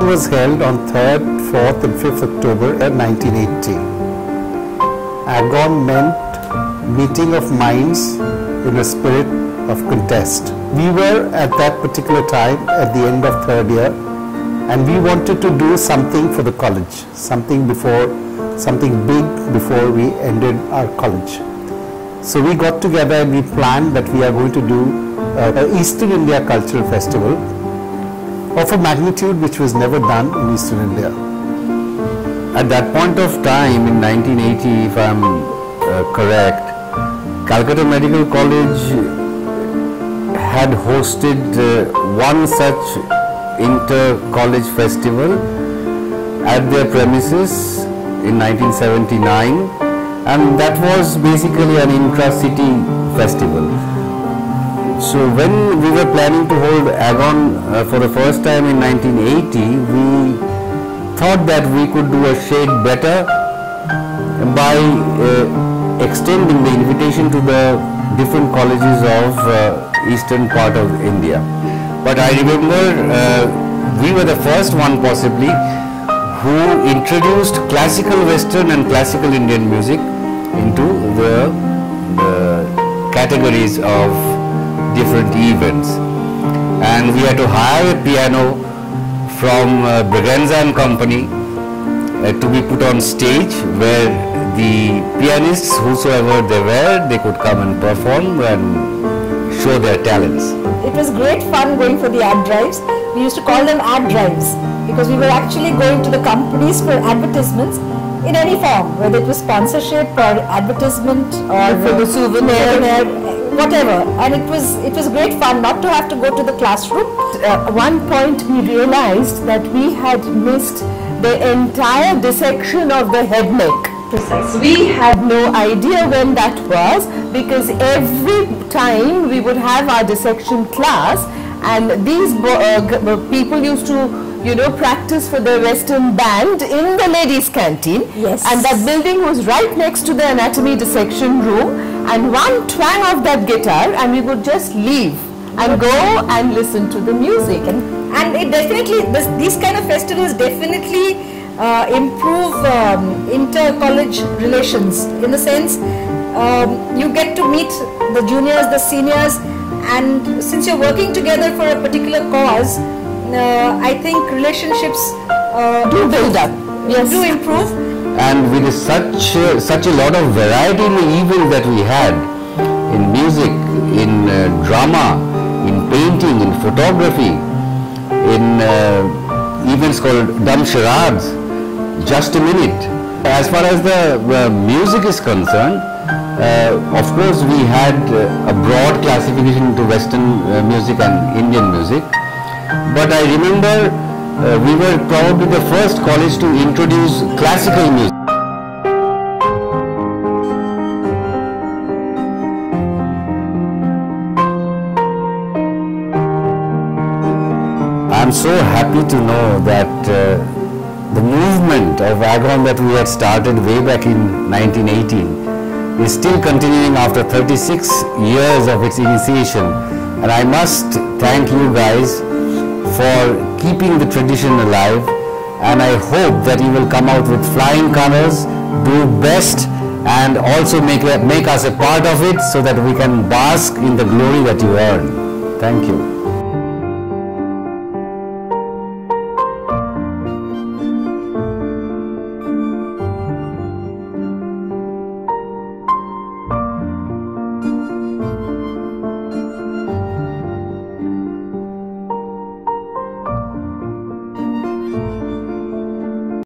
It was held on 3rd, 4th and 5th October 1980. Agon meant meeting of minds in a spirit of contest. We were at that particular time at the end of 3rd year, and we wanted to do something for the college, something big before we ended our college. So we got together and we planned that we are going to do an Eastern India Cultural Festival of a magnitude which was never done in Eastern India. At that point of time in 1980, if I am correct, Calcutta Medical College had hosted one such inter-college festival at their premises in 1979, and that was basically an intra-city festival. So when we were planning to hold Agon for the first time in 1980, we thought that we could do a shade better by extending the invitation to the different colleges of eastern part of India. But I remember we were the first one possibly who introduced classical Western and classical Indian music into the categories of different events, and we had to hire a piano from Braganza and Company to be put on stage, where the pianists, whosoever they were, they could come and perform and show their talents. It was great fun going for the ad drives. We used to call them ad drives because we were actually going to the companies for advertisements in any form, whether it was sponsorship or advertisement or for the souvenir, whatever. And it was great fun not to have to go to the classroom. At one point we realized that we had missed the entire dissection of the head neck. Precisely. We had no idea when that was, because every time we would have our dissection class, and these people used to practice for the Western band in the ladies' canteen. Yes. And that building was right next to the anatomy dissection room, and one twang of that guitar and we would just leave and go and listen to the music. And it definitely, these kind of festivals definitely improve inter-college relations, in the sense you get to meet the juniors, the seniors, and since you're working together for a particular cause, I think relationships do build up, yes, do improve. And with such a lot of variety in the events that we had, in music, in drama, in painting, in photography, in events called dumb charades, just a minute. As far as the music is concerned, of course we had a broad classification into Western music and Indian music, but I remember we were probably the first college to introduce classical music. I am so happy to know that the movement of Agon that we had started way back in 1918 is still continuing after 36 years of its initiation, and I must thank you guys for keeping the tradition alive, and I hope that you will come out with flying colors, do best, and also make us a part of it so that we can bask in the glory that you earn. Thank you.